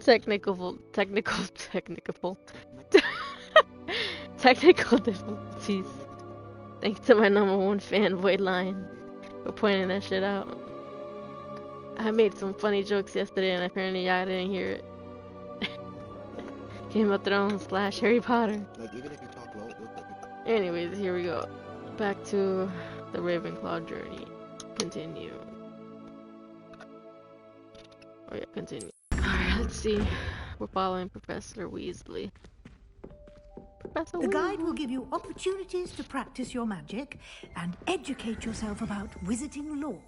technical technical difficulties. Thanks to my #1 fanboy line for pointing that shit out. I made some funny jokes yesterday and apparently y'all didn't hear it. Game of Thrones / Harry Potter. Like, even if you talk low, it'll let me. Anyways, here we go. Back to the Ravenclaw journey. Continue. Oh yeah, continue. Alright, let's see. We're following Professor Weasley. Professor The Weasley. guide will give you opportunities to practice your magic and educate yourself about wizarding lore.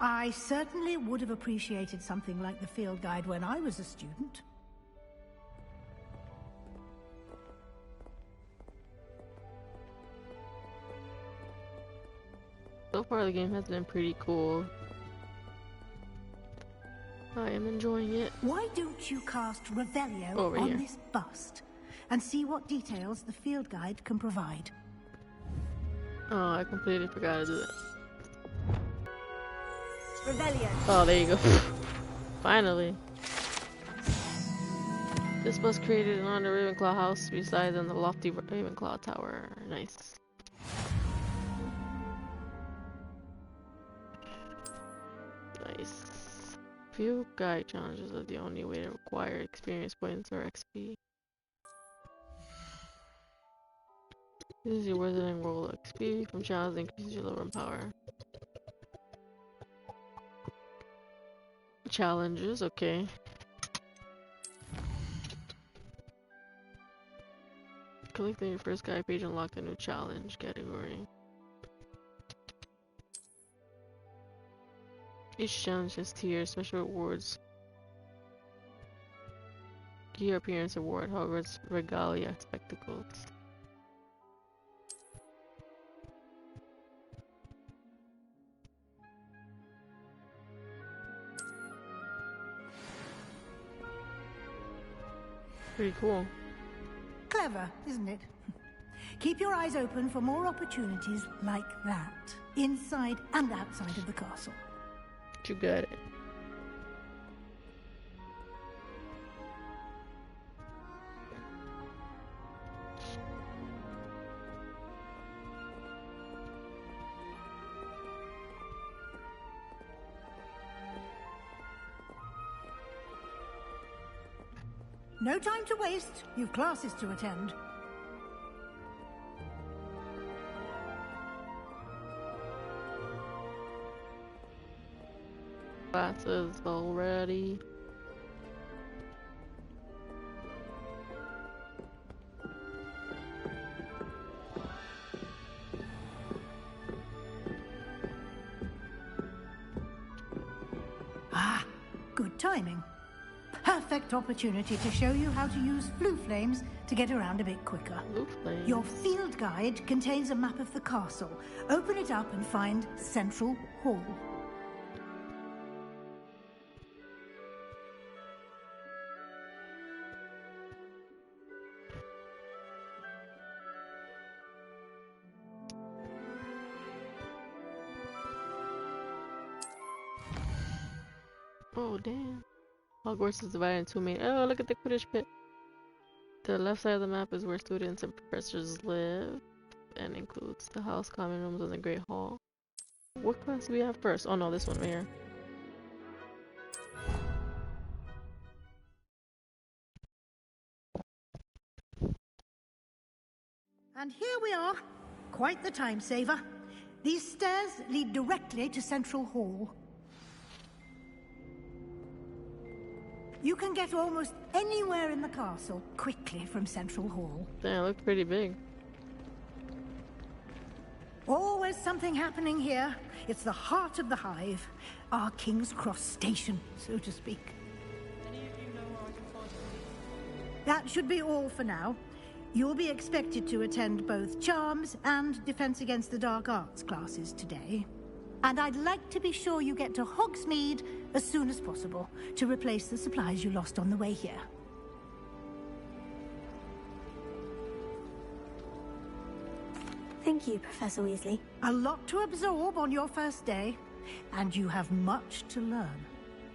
I certainly would have appreciated something like the field guide when I was a student. So far the game has been pretty cool. I am enjoying it. Why don't you cast Revelio Over on here. this bust and see what details the field guide can provide? Oh, I completely forgot to do that. Revelio. Oh, there you go. Finally. This was created on the Ravenclaw house besides in the lofty Ravenclaw tower. Nice. Nice. Few guide challenges are the only way to acquire experience points or XP. Use your wizarding roll XP from challenges increases your level and power. Challenges, okay. Collecting your first guide page unlocked a new challenge category. Each challenge has tiers, special rewards. Gear appearance award, Hogwarts regalia spectacles. Pretty cool. Clever, isn't it? Keep your eyes open for more opportunities like that, inside and outside of the castle. You got it. No time to waste. You've classes to attend. Classes already. Ah, good timing. Perfect opportunity to show you how to use flue flames to get around a bit quicker. Blue flame. Your field guide contains a map of the castle. Open it up and find Central Hall. Oh damn. Hogwarts is divided into two main. Oh, look at the Quidditch pit. The left side of the map is where students and professors live, and includes the house, common rooms, and the Great Hall. What class do we have first? Oh no, this one right here. And here we are. Quite the time saver. These stairs lead directly to Central Hall. You can get almost anywhere in the castle quickly from Central Hall. Damn, it looked pretty big. Always something happening here. It's the heart of the hive. Our King's Cross station, so to speak. That should be all for now. You'll be expected to attend both Charms and Defense Against the Dark Arts classes today. And I'd like to be sure you get to Hogsmeade as soon as possible to replace the supplies you lost on the way here. Thank you, Professor Weasley. A lot to absorb on your first day, and you have much to learn.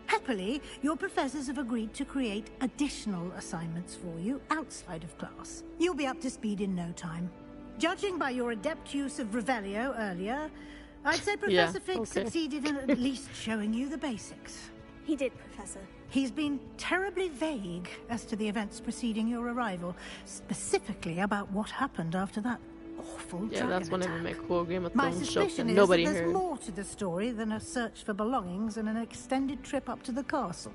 Happily, your professors have agreed to create additional assignments for you outside of class. You'll be up to speed in no time. Judging by your adept use of Revelio earlier, I'd say Professor Fig succeeded in at least showing you the basics. He did, Professor. He's been terribly vague as to the events preceding your arrival, specifically about what happened after that awful dragon that's one of attack. my cool Game of My Thrones jokes suspicion and is nobody that there's heard. more to the story than a search for belongings and an extended trip up to the castle.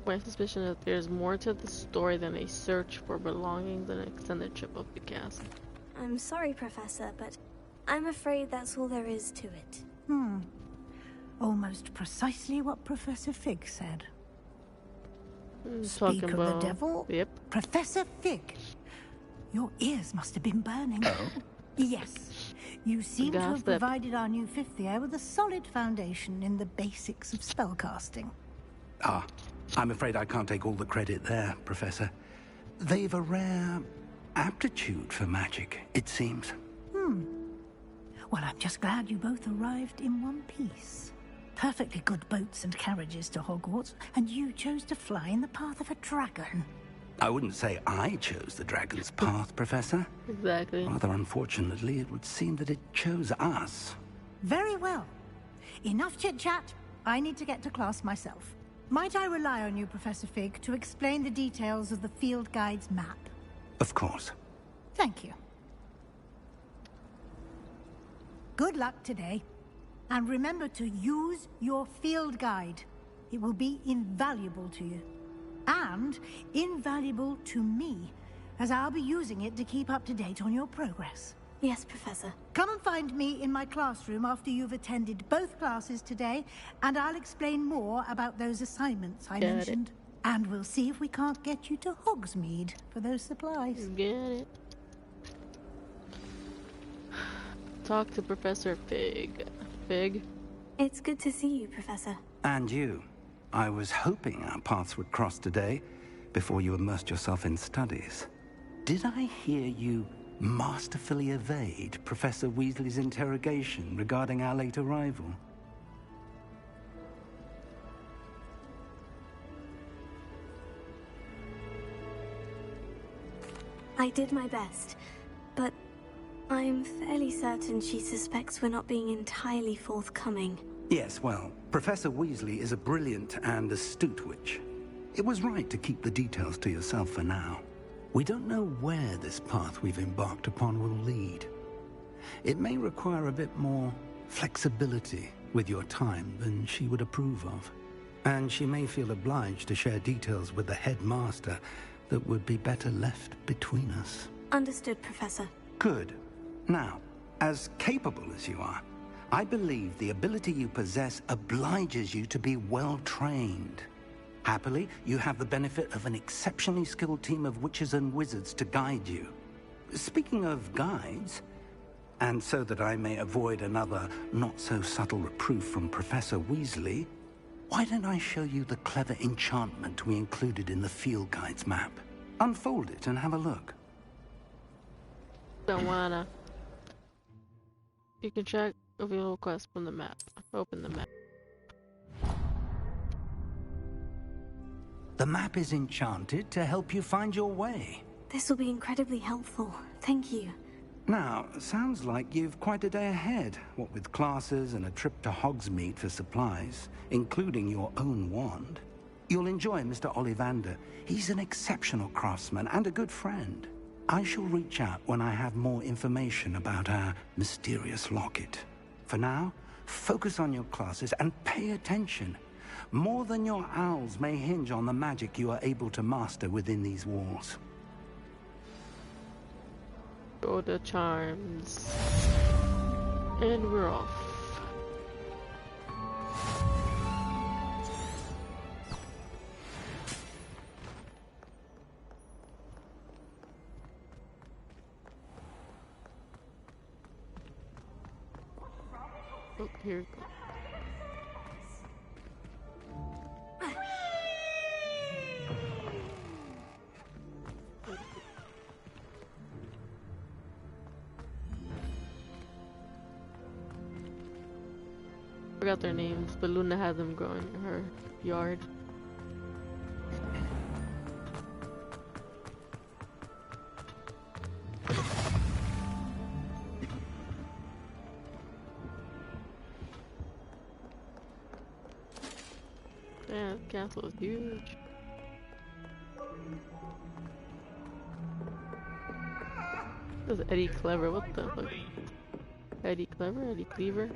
My suspicion is that there's more to the story than a search for belongings and an extended trip up the castle. I'm sorry, Professor, but I'm afraid that's all there is to it. Almost precisely what Professor Fig said. Speak Talking of about the devil. Yep. Professor Fig, your ears must have been burning. Yes, you seem to have Gossip. provided our new fifth year with a solid foundation in the basics of spellcasting. Ah, I'm afraid I can't take all the credit there, Professor. They've a rare aptitude for magic, it seems. Well, I'm just glad you both arrived in one piece. Perfectly good boats and carriages to Hogwarts, and you chose to fly in the path of a dragon. I wouldn't say I chose the dragon's path, Professor. Exactly. Rather unfortunately, it would seem that it chose us. Very well. Enough chit-chat. I need to get to class myself. Might I rely on you, Professor Fig, to explain the details of the field guide's map? Of course. Thank you. Good luck today. And remember to use your field guide. It will be invaluable to you. And invaluable to me, as I'll be using it to keep up to date on your progress. Yes, Professor. Come and find me in my classroom after you've attended both classes today, and I'll explain more about those assignments I mentioned. And we'll see if we can't get you to Hogsmeade for those supplies. Get it. Talk to Professor Fig. Fig? It's good to see you, Professor. And you. I was hoping our paths would cross today, before you immersed yourself in studies. Did I hear you masterfully evade Professor Weasley's interrogation regarding our late arrival? I did my best, but I'm fairly certain she suspects we're not being entirely forthcoming. Yes, well, Professor Weasley is a brilliant and astute witch. It was right to keep the details to yourself for now. We don't know where this path we've embarked upon will lead. It may require a bit more flexibility with your time than she would approve of. And she may feel obliged to share details with the headmaster that would be better left between us. Understood, Professor. Good. Now, as capable as you are, I believe the ability you possess obliges you to be well-trained. Happily, you have the benefit of an exceptionally skilled team of witches and wizards to guide you. Speaking of guides, and so that I may avoid another not-so-subtle reproof from Professor Weasley, why don't I show you the clever enchantment we included in the field guide's map? Unfold it and have a look. Don't wanna. You can check available quests from the map. Open the map. The map is enchanted to help you find your way. This will be incredibly helpful. Thank you. Now, sounds like you've quite a day ahead, what with classes and a trip to Hogsmeade for supplies, including your own wand. You'll enjoy Mr. Ollivander. He's an exceptional craftsman and a good friend. I shall reach out when I have more information about our mysterious locket. For now, focus on your classes and pay attention. More than your owls may hinge on the magic you are able to master within these walls. Go to charms. And we're off. Oh, here we go. Forgot their names, but Luna had them growing in her yard. Man, the castle is huge. This is Eddie Clever, what the fuck? Eddie Clever? Eddie Cleaver?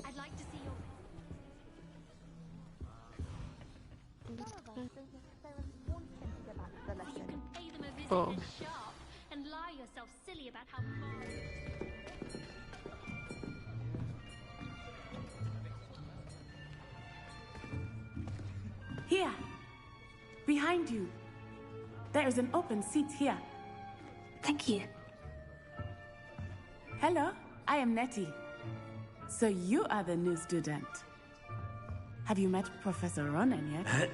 I'd like to see your... You can pay them a visit Oh. and shop and lie yourself silly about how far... Here, behind you. There is an open seat here. Thank you. Hello, I am Nettie. So you are the new student. Have you met Professor Ronan yet?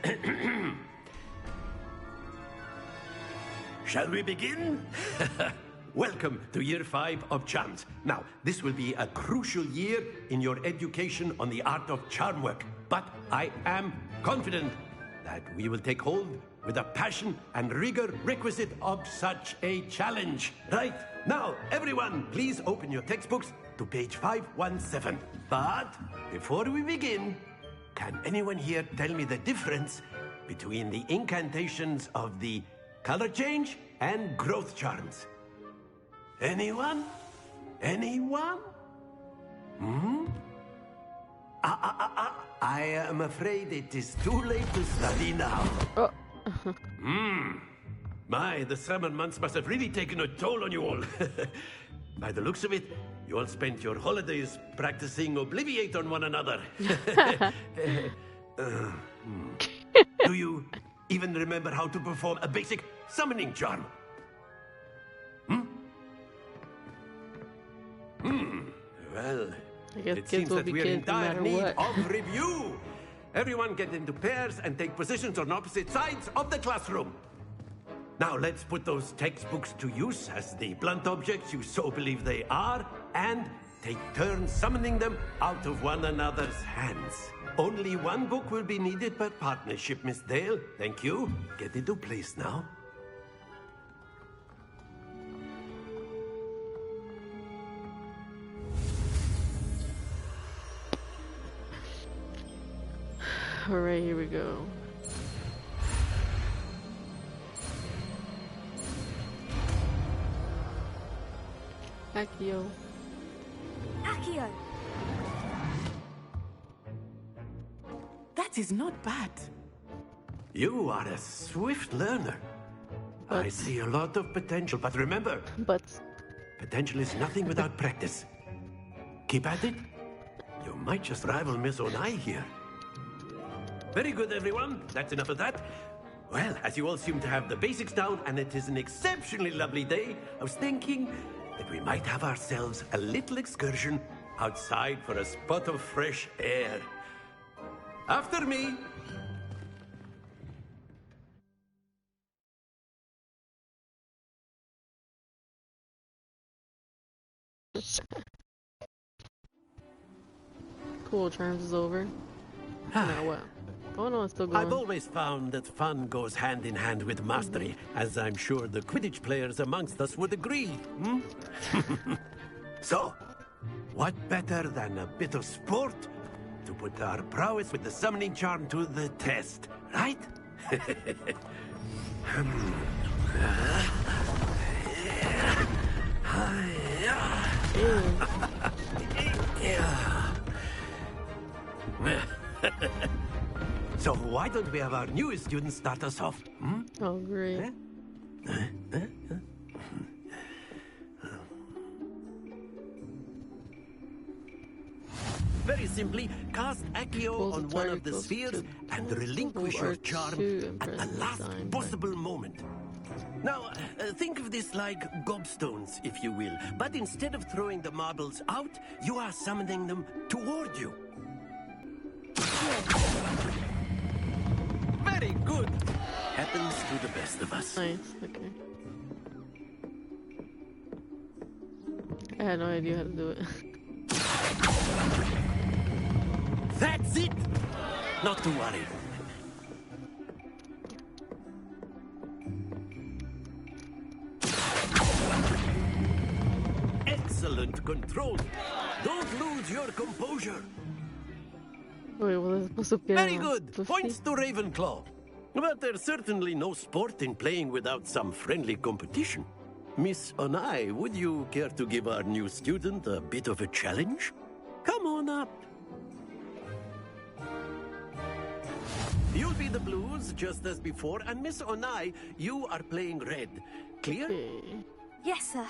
Shall we begin? Welcome to Year 5 of Charms. Now, this will be a crucial year in your education on the art of charm work. But I am confident that we will take hold with the passion and rigor requisite of such a challenge. Right, now, everyone, please open your textbooks to page 517. But before we begin, can anyone here tell me the difference between the incantations of the color change and growth charms? Anyone? Anyone? I am afraid it is too late to study now. Oh. My, the summer months must have really taken a toll on you all. By the looks of it, you all spent your holidays practicing Obliviate on one another. Do you even remember how to perform a basic summoning charm? Well, I guess it kids seems will that be we are in kids no dire matter need what. of review. Everyone get into pairs and take positions on opposite sides of the classroom. Now let's put those textbooks to use as the blunt objects you so believe they are, and take turns summoning them out of one another's hands. Only one book will be needed per partnership, Miss Dale. Thank you. Get into place now. Alright, here we go. Accio. Accio! That is not bad. You are a swift learner. I But- see a lot of potential, but remember, But potential is nothing without practice. Keep at it. You might just rival Miss Onai here. Very good, everyone. That's enough of that. Well, as you all seem to have the basics down, and it is an exceptionally lovely day, I was thinking that we might have ourselves a little excursion outside for a spot of fresh air. After me. cool, Charms is over. Now what? Oh no, it's still going. I've always found that fun goes hand in hand with mastery, as I'm sure the Quidditch players amongst us would agree. So, what better than a bit of sport to put our prowess with the summoning charm to the test, right? So why don't we have our newest student start us off? Oh, great. Very simply, cast Accio Pulls on the one target of the close spheres to and the relinquish pole your or charm to at impress the the last design, possible moment. Now, think of this like gobstones, if you will. But instead of throwing the marbles out, you are summoning them toward you. Very good. Happens to the best of us. Nice, okay. I had no idea how to do it. That's it! Not to worry. Excellent control. Don't lose your composure. Wait, well, that's supposed to be Very good. Points to Ravenclaw. But there's certainly no sport in playing without some friendly competition. Miss Onai, would you care to give our new student a bit of a challenge? Come on up. You'll be the blues just as before, and Miss Onai, you are playing red. Clear? Okay. Yes, sir.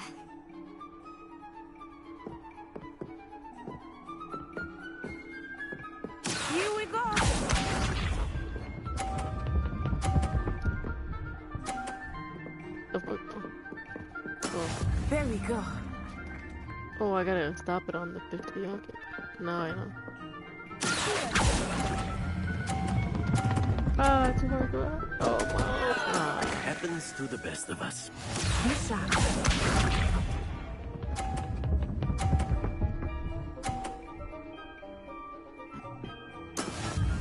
Here we go. Oh. There we go. Oh, I gotta stop it on the 50. Okay. Now I know. Ah, too hard to go. Oh, wow. Ah. Happens to the best of us.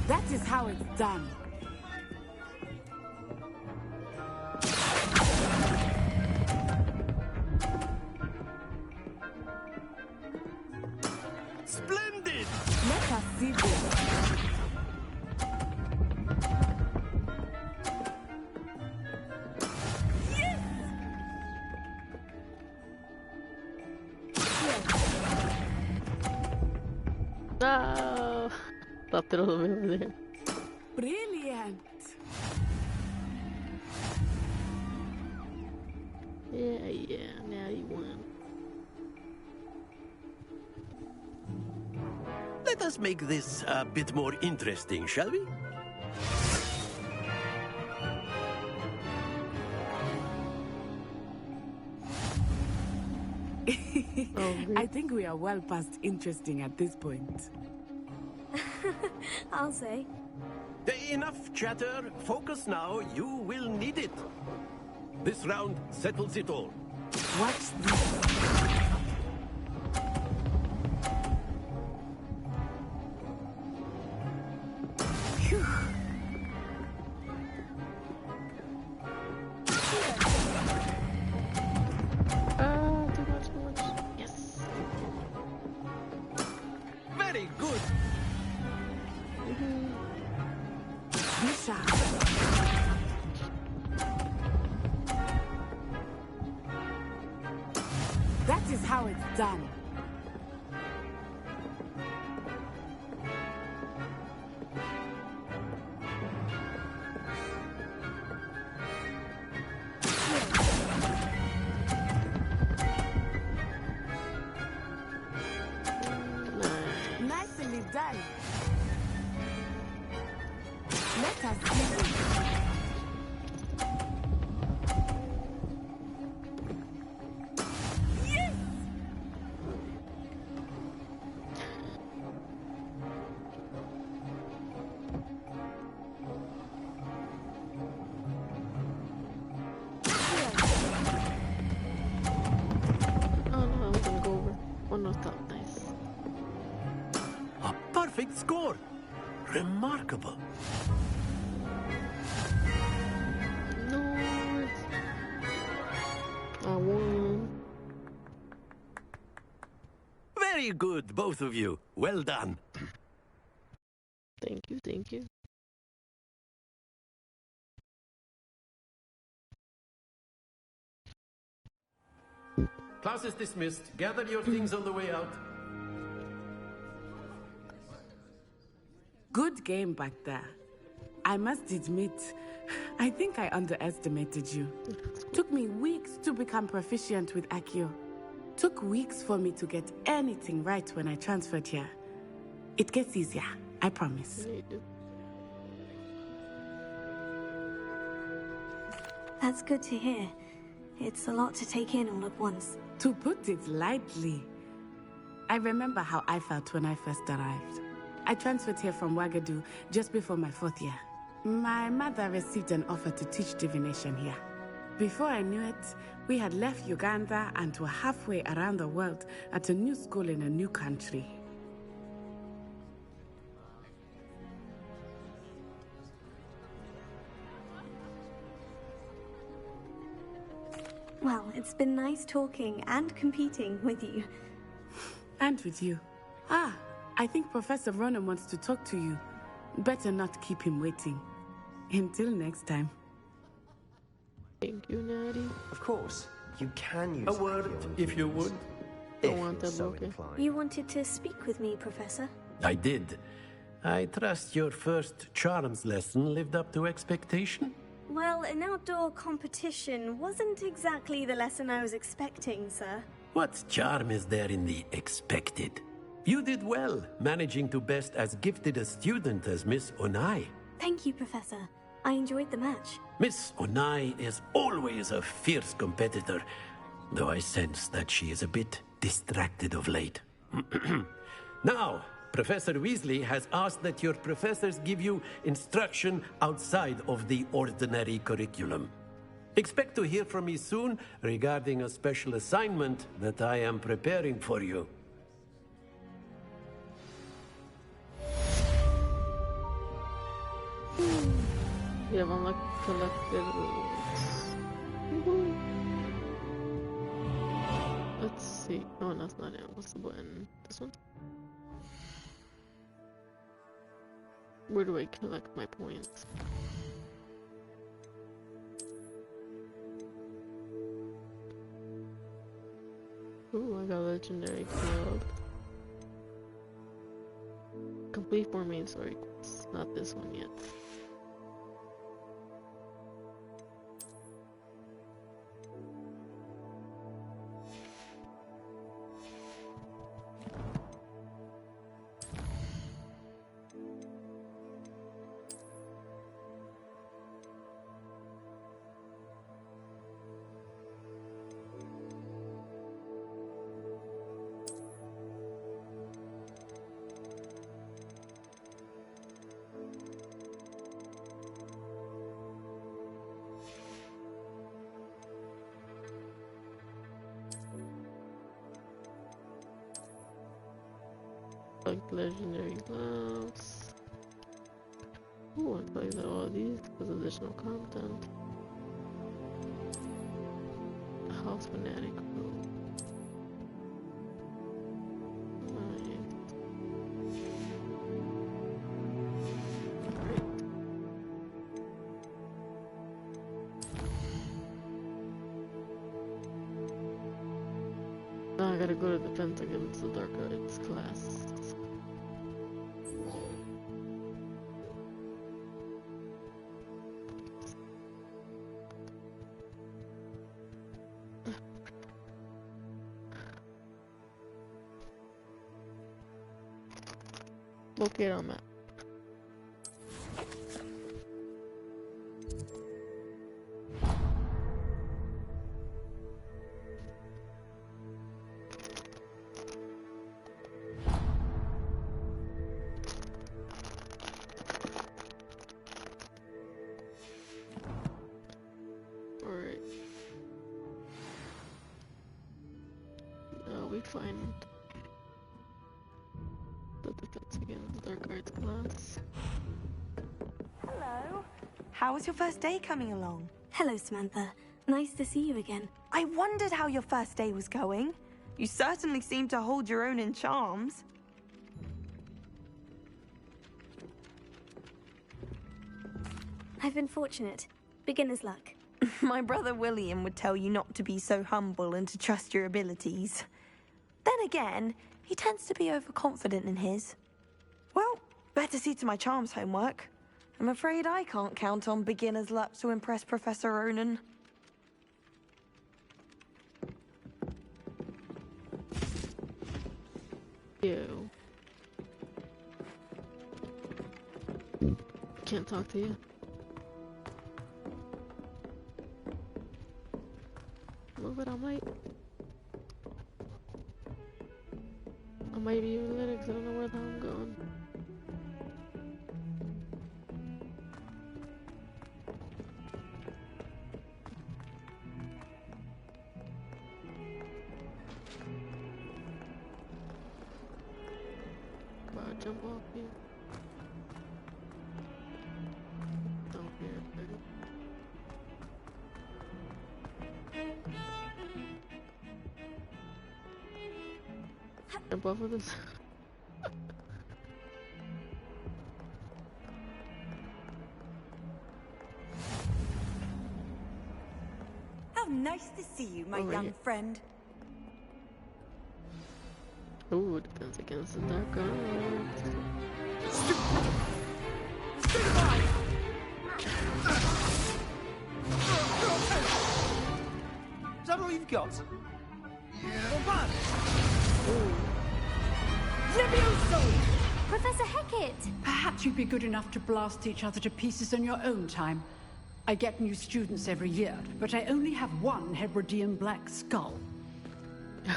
That is how it's done. Splendid! Let us see this. No! Stopped it all the way over there. Brilliant. Yeah, now you won. Let us make this a bit more interesting, shall we? I think we are well past interesting at this point. I'll say. Enough chatter. Focus now. You will need it. This round settles it all. Watch this. Too much. Yes. Very good. Bisha. That is how it's done. Nicely done. Let us see this. Oh no, I was gonna go over. Oh no, stop. Nice. A perfect score. Remarkable. No. I won. Very good, both of you. Well done. Thank you, thank you. Class is dismissed. Gather your things on the way out. Good game back there. I must admit, I think I underestimated you. Took me weeks to become proficient with Accio. Took weeks for me to get anything right when I transferred here. It gets easier, I promise. Yeah, you do. That's good to hear. It's a lot to take in all at once. To put it lightly, I remember how I felt when I first arrived. I transferred here from Wagadu just before my 4th year. My mother received an offer to teach divination here. Before I knew it, we had left Uganda and were halfway around the world at a new school in a new country. Well, it's been nice talking and competing with you. And with you. I think Professor Ronan wants to talk to you. Better not keep him waiting. Until next time. Thank you, Natty. Of course, you can use A word, if you would. Don't want that so bouquet. inclined. You wanted to speak with me, Professor? I did. I trust your first charms lesson lived up to expectation? Well, an outdoor competition wasn't exactly the lesson I was expecting, sir. What charm is there in the expected? You did well, managing to best as gifted a student as Miss Onai. Thank you, Professor. I enjoyed the match. Miss Onai is always a fierce competitor, though I sense that she is a bit distracted of late. Now, Professor Weasley has asked that your professors give you instruction outside of the ordinary curriculum. Expect to hear from me soon regarding a special assignment that I am preparing for you. We have unlocked collected rewards. Let's see. Oh, that's not it. What's the button? This one? Where do I collect my points? Ooh, I got legendary club. Complete 4 main story quests. Not this one yet. Like legendary gloves. Ooh, I play all these because additional content. House fanatic robe. Nice. Great. Now I gotta go to defense against the dark arts class. Locate on map. Alright. Now we find the defense against dark arts class. Hello. How was your first day coming along? Hello, Samantha. Nice to see you again. I wondered how your first day was going. You certainly seem to hold your own in charms. I've been fortunate. Beginner's luck. My brother William would tell you not to be so humble and to trust your abilities. Then again, he tends to be overconfident in his. Well, better see to my charms homework. I'm afraid I can't count on beginner's luck to impress Professor Ronan. Ew. Can't talk to you. jump off here. Oh, here. Jump off of this. How nice to see you, my young friend. Ooh, defense against the dark arts. Is that all you've got? Yeah. Levioso! Professor Hecat! Perhaps you'd be good enough to blast each other to pieces on your own time. I get new students every year, but I only have one Hebridean black skull.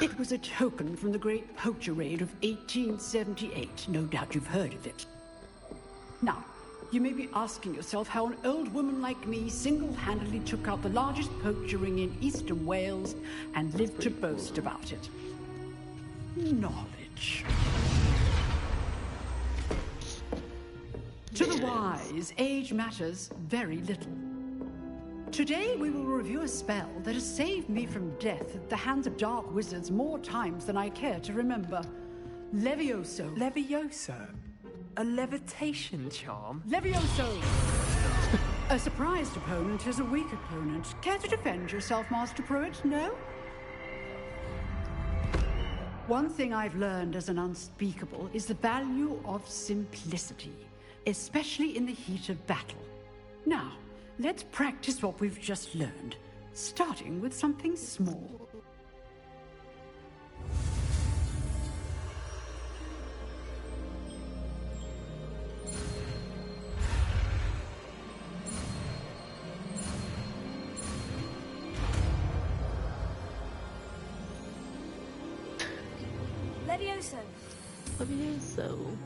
It was a token from the Great Poacher Raid of 1878. No doubt you've heard of it. Now, you may be asking yourself how an old woman like me single-handedly took out the largest poacher ring in eastern Wales and lived to boast about it. Knowledge. To the wise, age matters very little. Today we will review a spell that has saved me from death at the hands of dark wizards more times than I care to remember. Levioso. Levioso? A levitation charm? Levioso! A surprised opponent is a weak opponent. Care to defend yourself, Master Pruitt? No? One thing I've learned as an unspeakable is the value of simplicity, especially in the heat of battle. Now, let's practice what we've just learned, starting with something small. Levioso. Levioso.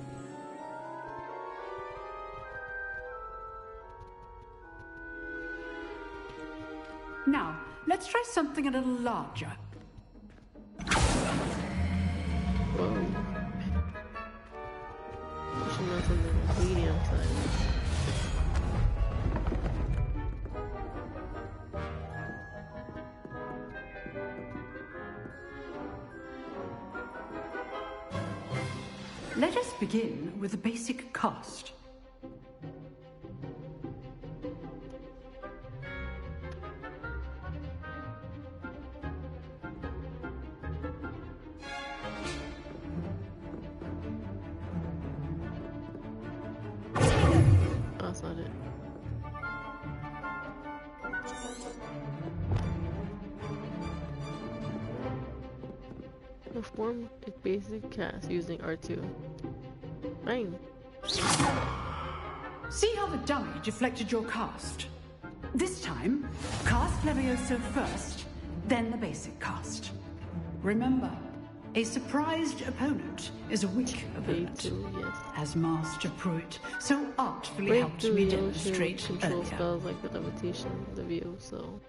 Now, let's try something a little larger. Whoa. You should know something medium size. Let us begin with the basic cast. That's not it. Perform a basic cast using R2. Bang. See how the dummy deflected your cast? This time, cast Levioso first, then the basic cast. Remember, a surprised opponent is a weak opponent, yes. as Master Pruitt so artfully helped me demonstrate control earlier. spells like the levitation, the view, so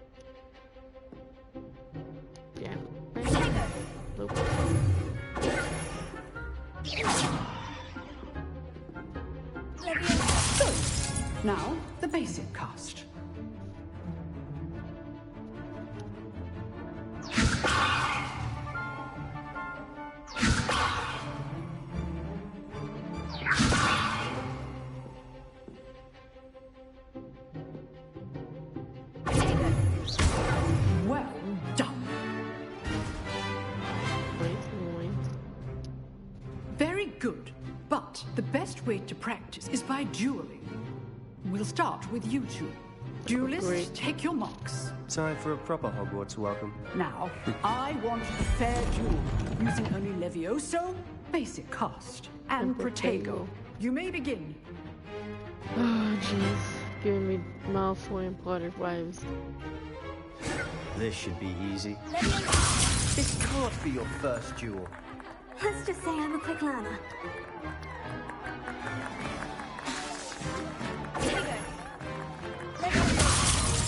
yeah. Nope. Good. Now, the basic cast. Well done. Very good. But the best way to practice is by dueling. We'll start with you two. Duelists, take your marks. Time for a proper Hogwarts welcome. Now, I want a fair duel, using only Levioso, basic cast, and Protego. You may begin. Oh, jeez. Giving me Malfoy and Potter vibes. This should be easy. This can't be your first duel. Let's just say I'm a quick learner.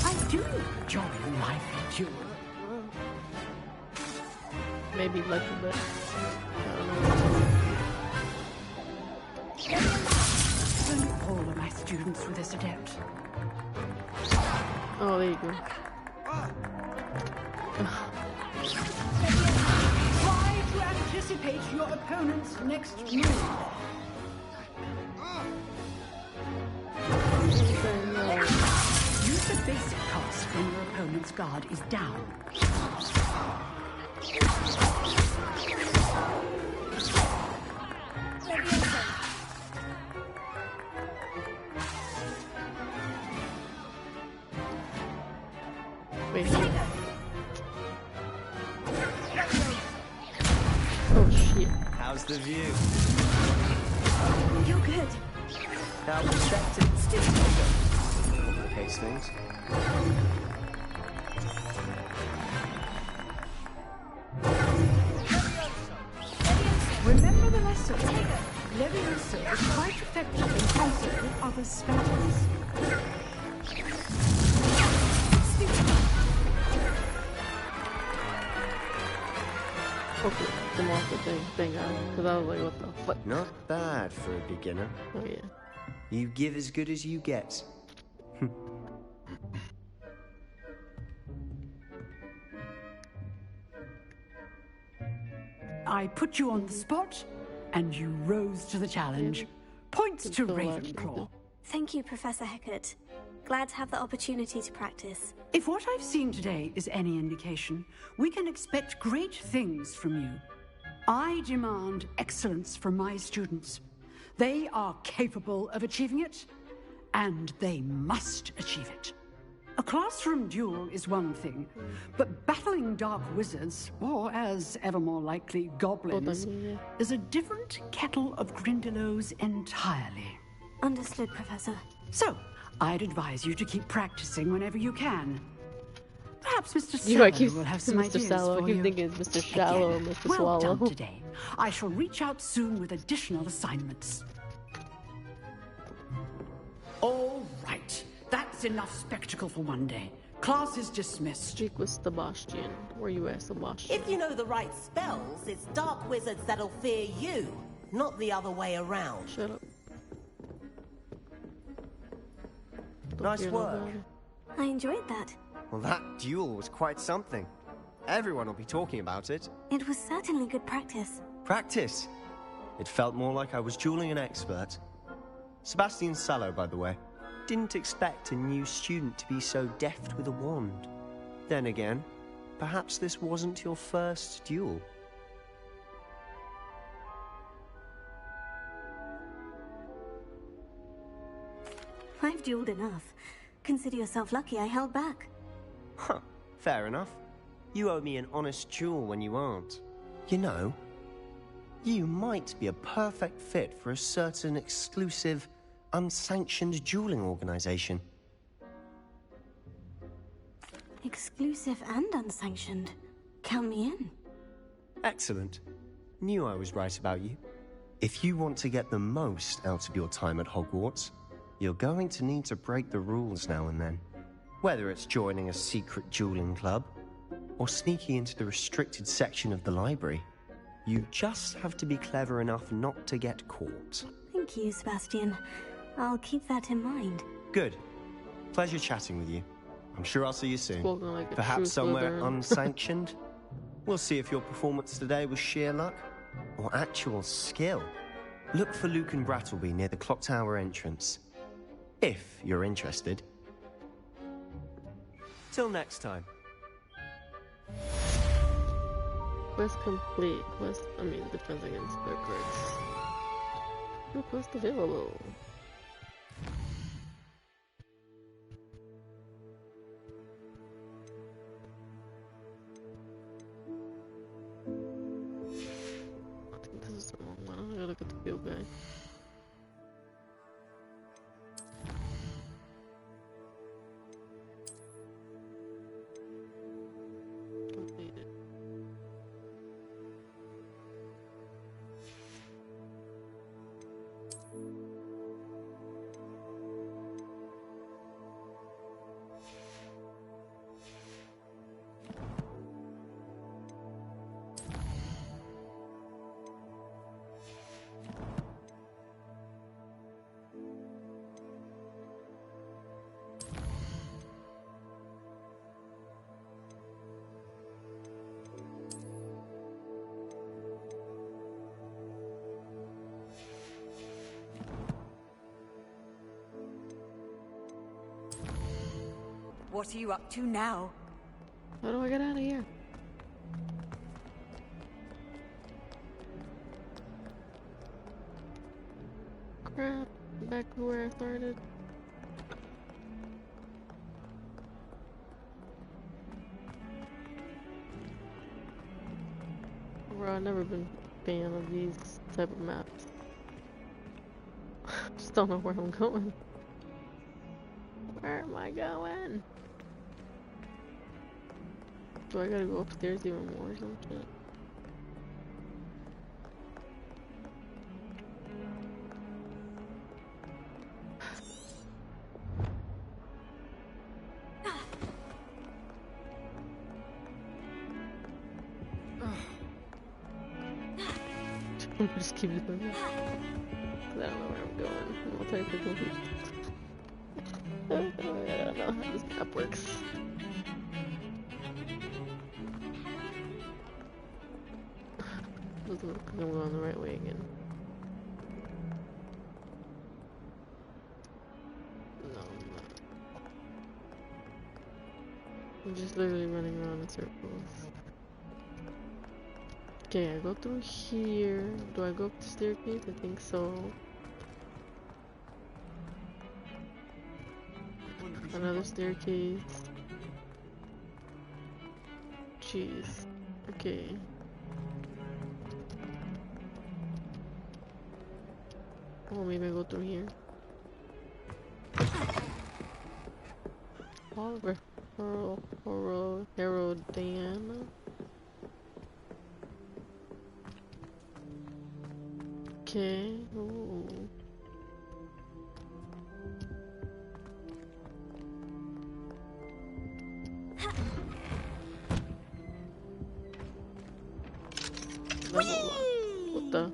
I do enjoy a lively duel. Maybe lucky, but I don't know. Even all of my students were this adept. Oh, there you go. Try to anticipate your opponent's next move. Use the basic cast when your opponent's guard is down. Wait. Oh shit. How's the view? You're good. Now perspective. Complicates things. Remember the lesson. Levioso is quite effective in concert with other spells. Okay, come off the thing. Thank God. Because I was like, what the fuck? Not bad for a beginner. Oh yeah. You give as good as you get. I put you on the spot, and you rose to the challenge. Points to Ravenclaw. Thank you, Professor Hecat. Glad to have the opportunity to practice. If what I've seen today is any indication, we can expect great things from you. I demand excellence from my students. They are capable of achieving it, and they must achieve it. A classroom duel is one thing, but battling dark wizards, or as ever more likely, goblins, is a different kettle of Grindylows entirely. Understood, Professor. So, I'd advise you to keep practicing whenever you can. Perhaps Mr. You know, Sallow will have some Mr. ideas Sallow. for I keep you. thinking it's Mr. Shallow or Mr. Well Swallow. done today. I shall reach out soon with additional assignments. All right. That's enough spectacle for one day. Class is dismissed. Speak with Sebastian. Where you at, Sebastian? If you know the right spells, it's dark wizards that'll fear you, not the other way around. Shut up. Nice work. I enjoyed that. Well, that duel was quite something. Everyone will be talking about it. It was certainly good practice. Practice? It felt more like I was dueling an expert. Sebastian Sallow, by the way. Didn't expect a new student to be so deft with a wand. Then again, perhaps this wasn't your first duel. I've dueled enough. Consider yourself lucky I held back. Huh, fair enough. You owe me an honest duel when you aren't. You know, you might be a perfect fit for a certain exclusive, unsanctioned dueling organization. Exclusive and unsanctioned. Count me in. Excellent. Knew I was right about you. If you want to get the most out of your time at Hogwarts, you're going to need to break the rules now and then. Whether it's joining a secret dueling club, or sneaking into the restricted section of the library, you just have to be clever enough not to get caught. Thank you, Sebastian. I'll keep that in mind. Good. Pleasure chatting with you. I'm sure I'll see you soon. Like Perhaps somewhere unsanctioned? We'll see if your performance today was sheer luck or actual skill. Look for Luke and Brattleby near the clock tower entrance. If you're interested. Till next time. Quest complete. Quest, defense against Hogwarts. New quest available. I think this is the wrong one. I gotta look at the field guide. Completed. What are you up to now? How do I get out of here? Crap, back to where I started. Bro, I've never been a fan of these type of maps. Just don't know where I'm going. Where am I going? Do I gotta go upstairs even more or some shit? Just keep it going. I don't know where I'm going. I'm all type of confused. I don't know how this map works. Doesn't look like I'm going the right way again. No, I'm not. I'm just literally running around in circles. Okay, I go through here. Do I go up the staircase? I think so. Another staircase. Jeez. Okay. Oh, maybe I go through here. Oliver. Herodiana. Okay. Ooh. What the?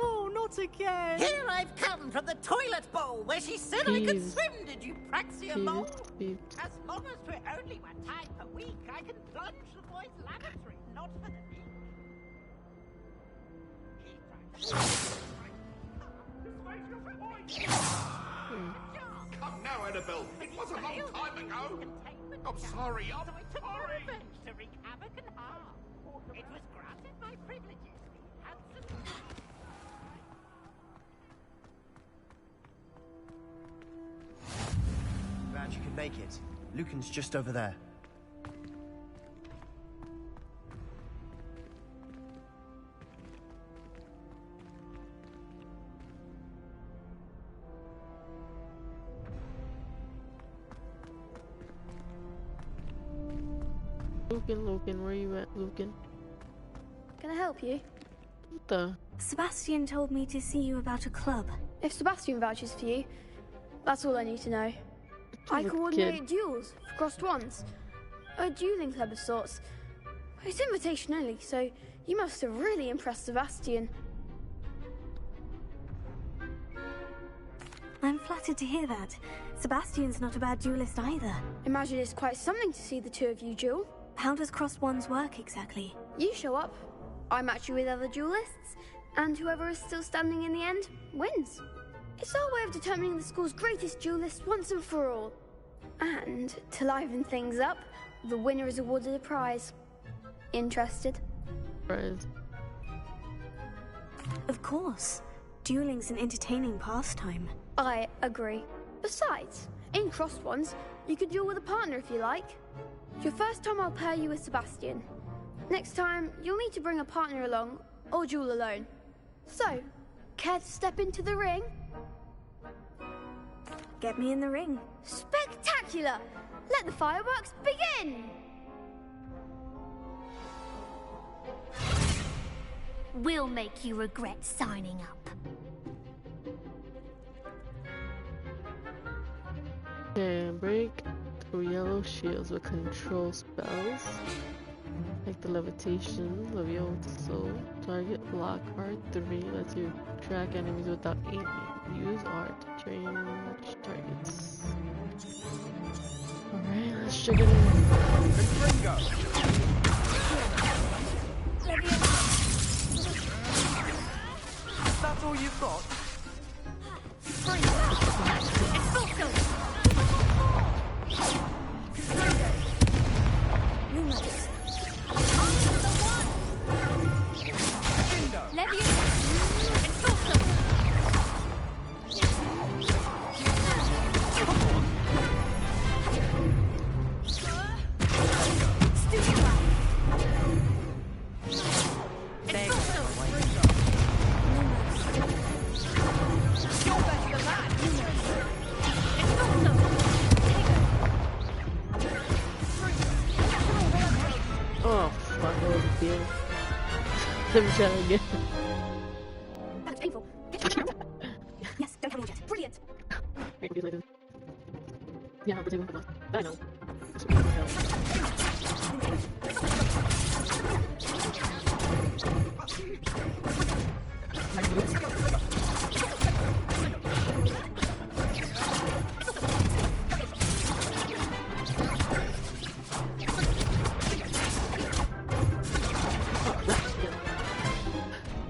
Oh, not again! Here I've come from the toilet bowl where she said I could swim. Did you praxia mole? As long as we're only 1 time per week, I can plunge the boys' lavatory, not for the meat. Come now, Annabelle. It was a long time ago. I'm sorry. I'm sorry. Revenge to wreak havoc and harm. It was granted by privileges. Handsome. Glad you could make it. Lucan's just over there. Lucan, where you at, Lucan? Can I help you? What the? Sebastian told me to see you about a club. If Sebastian vouches for you, that's all I need to know. I coordinate duels for crossed ones. A dueling club of sorts. It's invitation only, so you must have really impressed Sebastian. I'm flattered to hear that. Sebastian's not a bad duelist either. Imagine it's quite something to see the two of you duel. How does crossed ones work exactly? You show up, I match you with other duelists, and whoever is still standing in the end wins. It's our way of determining the school's greatest duelist once and for all. And to liven things up, the winner is awarded a prize. Interested? Prize. Of course. Dueling's an entertaining pastime. I agree. Besides, in crossed ones, you could duel with a partner if you like. Your first time I'll pair you with Sebastian. Next time, you'll need to bring a partner along, or duel alone. So, care to step into the ring? Get me in the ring. Spectacular! Let the fireworks begin! We'll make you regret signing up. Okay, break through yellow shields with control spells. Like the levitation, Levioso, target lock R3 lets you track enemies without aiming. Use R to change targets. Alright, let's check it out. That's all you've got? It's Let me try again. That was painful. Yes, don't have more yet. Brilliant. Yeah, I'll do it. I know.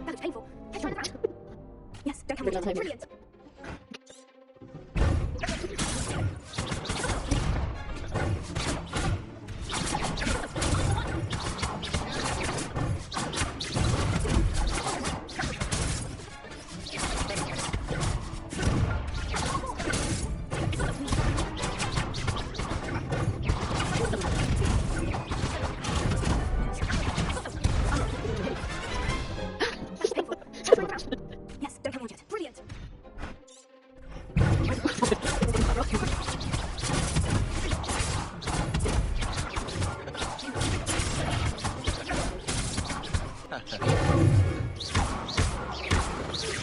That was painful. Can you turn around? Yes, don't have more yet. Brilliant. Yes, don't have more yet. Brilliant.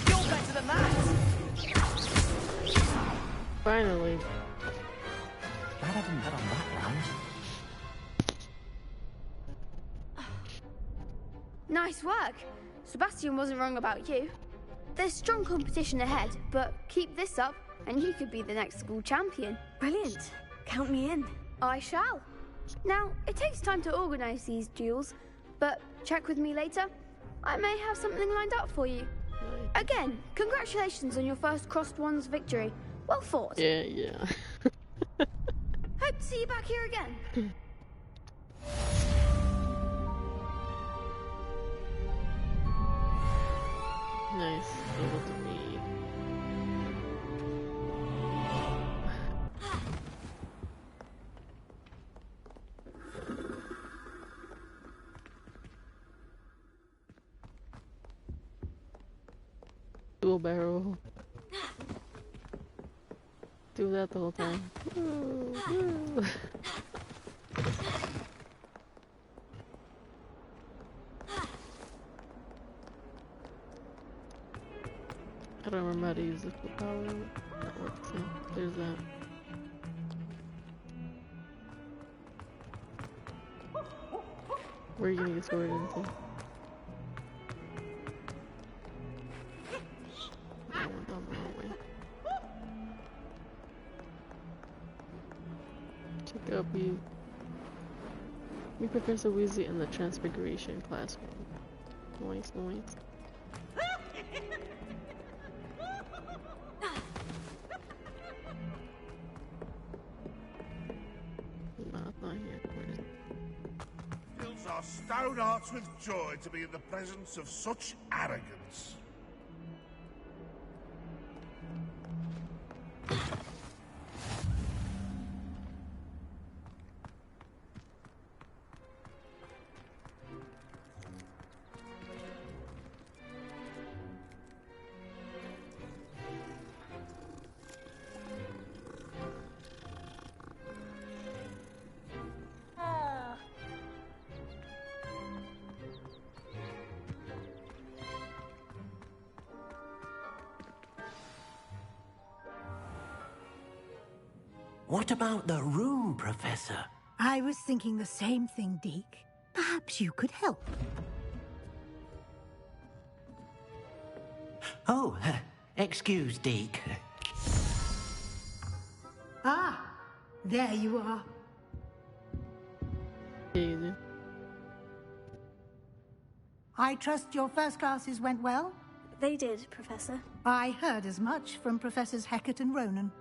You're better than that. Finally. Glad I didn't bet on that round. Nice work. Sebastian wasn't wrong about you. There's strong competition ahead, but keep this up and you could be the next school champion. Brilliant. Count me in. I shall. Now, it takes time to organise these duels, but check with me later. I may have something lined up for you. Again, congratulations on your first Crossed Ones victory. Well fought. Yeah. Hope to see you back here again. Nice. Over to me. Dual barrel. Do that the whole time. Ooh. I don't remember how to use the full power. That works, so there's that. Where are you gonna get sword into? I went down the wrong way. Check up you. Meet Professor Weasley in the Transfiguration classroom. Noise. Fills our stout hearts with joy to be in the presence of such arrogance. What about the room, Professor? I was thinking the same thing, Deke. Perhaps you could help. Oh, excuse, Deke. Ah, there you are. Easy. I trust your first classes went well? They did, Professor. I heard as much from Professors Hecat and Ronan.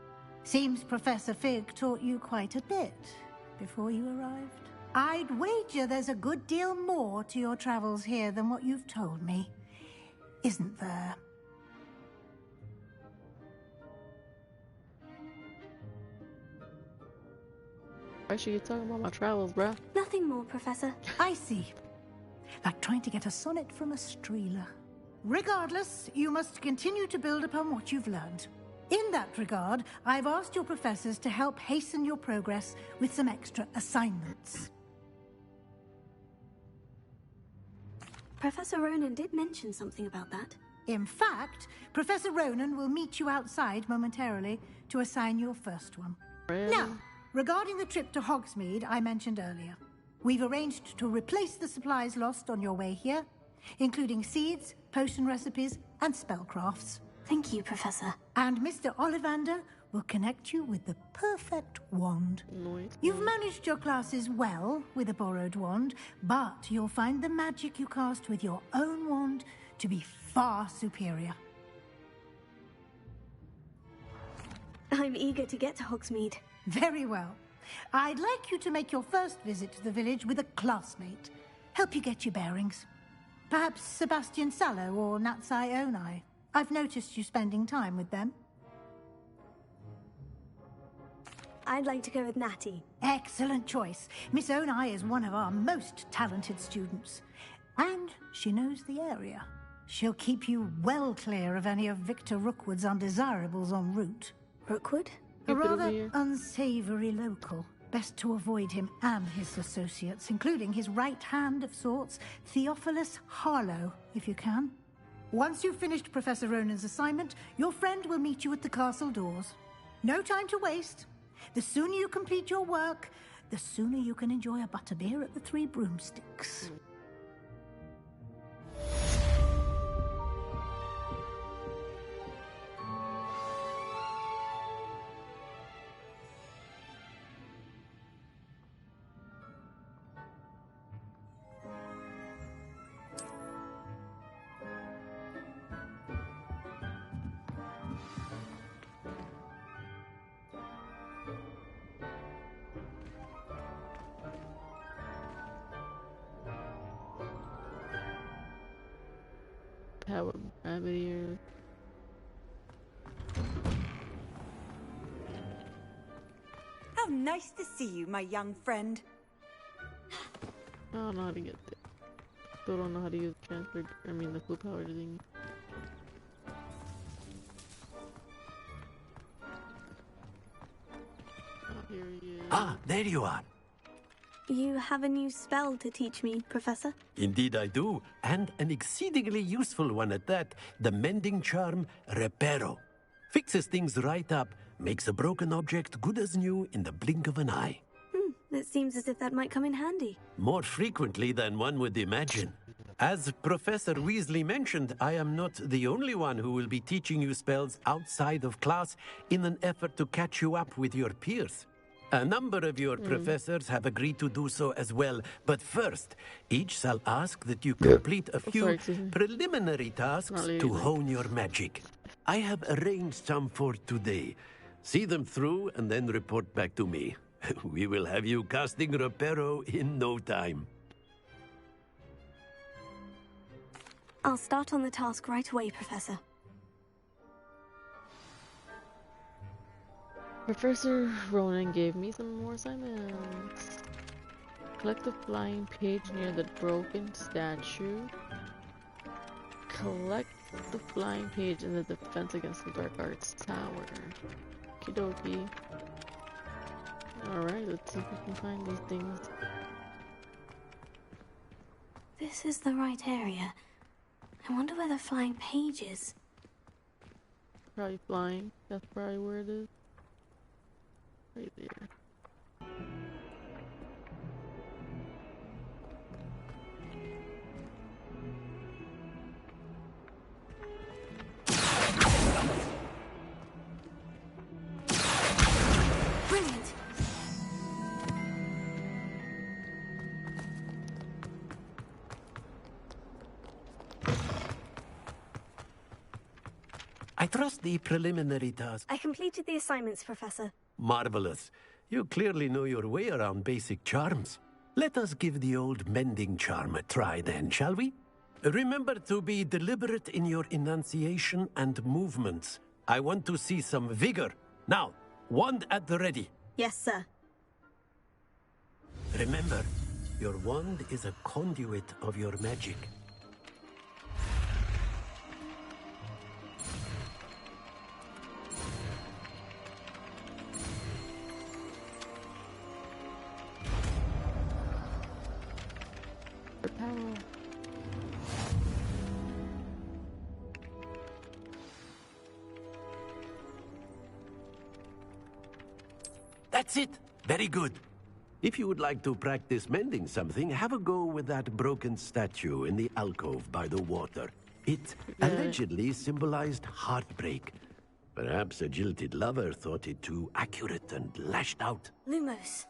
Seems Professor Fig taught you quite a bit before you arrived. I'd wager there's a good deal more to your travels here than what you've told me. Isn't there? Why should you talking about my travels, bruh? Nothing more, Professor. I see. Like trying to get a sonnet from a streeler. Regardless, you must continue to build upon what you've learned. In that regard, I've asked your professors to help hasten your progress with some extra assignments. Professor Ronan did mention something about that. In fact, Professor Ronan will meet you outside momentarily to assign your first one. Really? Now, regarding the trip to Hogsmeade I mentioned earlier, we've arranged to replace the supplies lost on your way here, including seeds, potion recipes, and spellcrafts. Thank you, Professor. And Mr. Ollivander will connect you with the perfect wand. Nice. You've managed your classes well with a borrowed wand, but you'll find the magic you cast with your own wand to be far superior. I'm eager to get to Hogsmeade. Very well. I'd like you to make your first visit to the village with a classmate. Help you get your bearings. Perhaps Sebastian Sallow or Natsai Onai. I've noticed you spending time with them. I'd like to go with Natty. Excellent choice. Miss Onai is one of our most talented students. And she knows the area. She'll keep you well clear of any of Victor Rookwood's undesirables en route. Rookwood? A rather unsavory local. Best to avoid him and his associates, including his right hand of sorts, Theophilus Harlow, if you can. Once you've finished Professor Ronan's assignment, your friend will meet you at the castle doors. No time to waste. The sooner you complete your work, the sooner you can enjoy a butterbeer at the Three Broomsticks. Power rabbit ear. How nice to see you, my young friend. I don't know how to get there. Still don't know how to use the full power thing. Oh, here he is. Ah, there you are. You have a new spell to teach me, Professor? Indeed I do, and an exceedingly useful one at that. The mending charm, Reparo. Fixes things right up, makes a broken object good as new in the blink of an eye. It seems as if that might come in handy. More frequently than one would imagine. As Professor Weasley mentioned, I am not the only one who will be teaching you spells outside of class in an effort to catch you up with your peers. A number of your professors have agreed to do so as well, but first, each shall ask that you complete a few preliminary tasks to hone your magic. I have arranged some for today. See them through and then report back to me. We will have you casting Reparo in no time. I'll start on the task right away, Professor. Professor Ronan gave me some more assignments. Collect the flying page near the broken statue. Collect the flying page in the defense against the dark arts tower. Okie dokie. Alright, let's see if we can find these things. This is the right area. I wonder where the flying page is. Probably flying. That's probably where it is. Right there. Brilliant! I trust the preliminary task. I completed the assignments, Professor. Marvelous. You clearly know your way around basic charms. Let us give the old mending charm a try then, shall we? Remember to be deliberate in your enunciation and movements. I want to see some vigor. Now, wand at the ready. Yes, sir. Remember, your wand is a conduit of your magic. That's it. Very good. If you would like to practice mending something, have a go with that broken statue in the alcove by the water. It allegedly symbolized heartbreak. Perhaps a jilted lover thought it too accurate and lashed out. Lumos.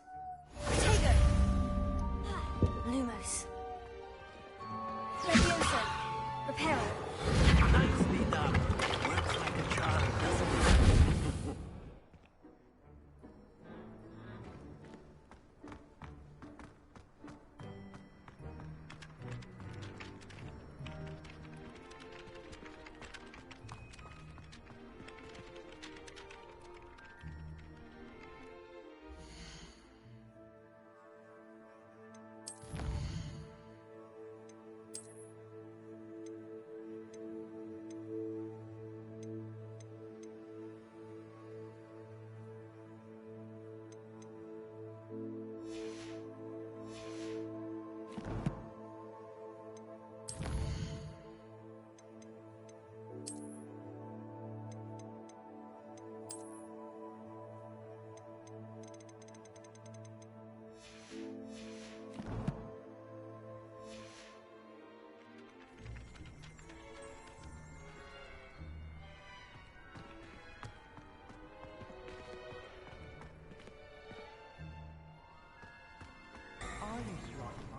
Protego. Lumos. Levioso. Reparo. Nicely done. Works like a charm, doesn't it?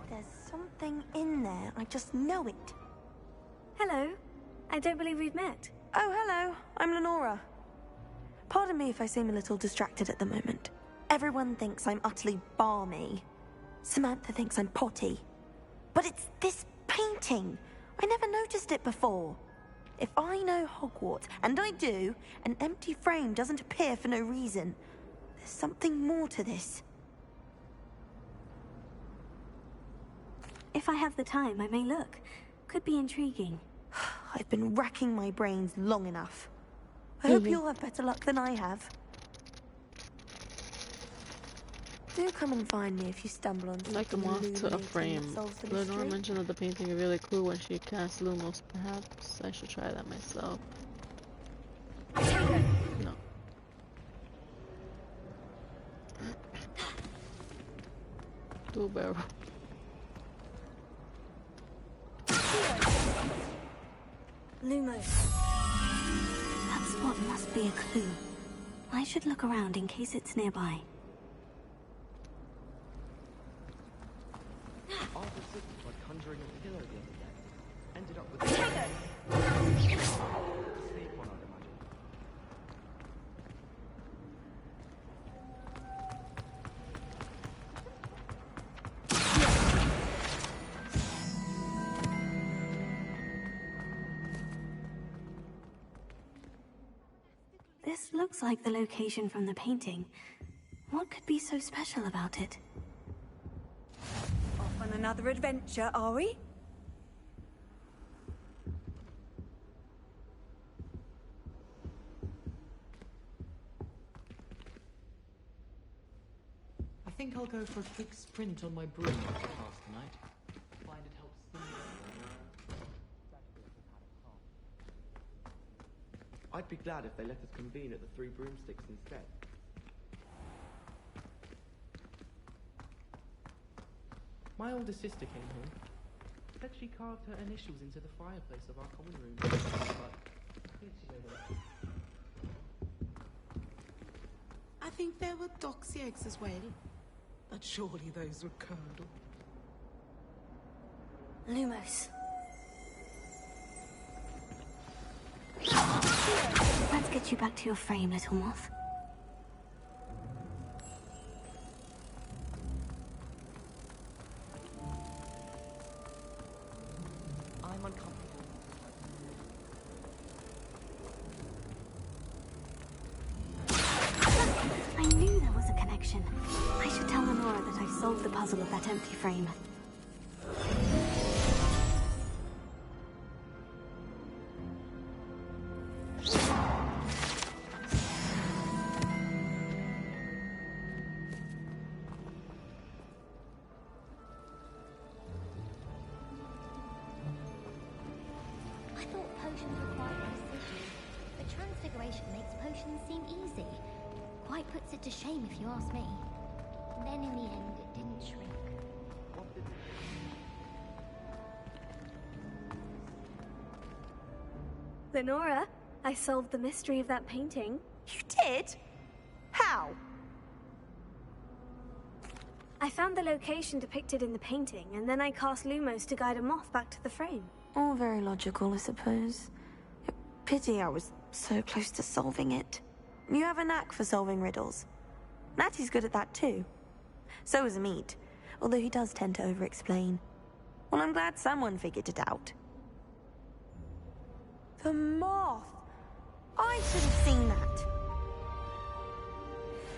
There's something in there. I just know it. Hello. I don't believe we've met. Oh, hello. I'm Lenora. Pardon me if I seem a little distracted at the moment. Everyone thinks I'm utterly balmy. Samantha thinks I'm potty. But it's this painting. I never noticed it before. If I know Hogwarts, and I do, an empty frame doesn't appear for no reason. There's something more to this. If I have the time, I may look. Could be intriguing. I've been racking my brains long enough. I hope you'll have better luck than I have. Do come and find me if you stumble on something. Like a moth to a frame. Lenore mentioned that the painting is really cool when she cast Lumos. Perhaps I should try that myself. No. Dual barrel. Lumos. That spot must be a clue. I should look around in case it's nearby. Arthur Sidney tried conjuring a pillow the other day. Ended up with a sleep on, I'd imagine. This looks like the location from the painting. What could be so special about it? Off on another adventure, are we? I think I'll go for a quick sprint on my broom after class tonight. Find it helps I'd be glad if they let us convene at the Three Broomsticks instead. My older sister came home. Said she carved her initials into the fireplace of our common room. But I think she's over there. I think there were doxy eggs as well. But surely those were curdled. Lumos. Let's get you back to your frame, little moth. I'm uncomfortable. I knew there was a connection. I should tell Lenora that I've solved the puzzle of that empty frame. I thought potions required precision, but transfiguration makes potions seem easy. quite puts it to shame if you ask me. Then in the end, it didn't shrink. Lenora, I solved the mystery of that painting. You did? How? I found the location depicted in the painting, and then I cast Lumos to guide a moth back to the frame. All very logical, I suppose. Pity I was so close to solving it. You have a knack for solving riddles. Natty's good at that too. So is Amit, although he does tend to over-explain. Well, I'm glad someone figured it out. The moth! I should have seen that.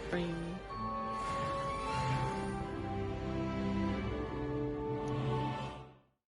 Frame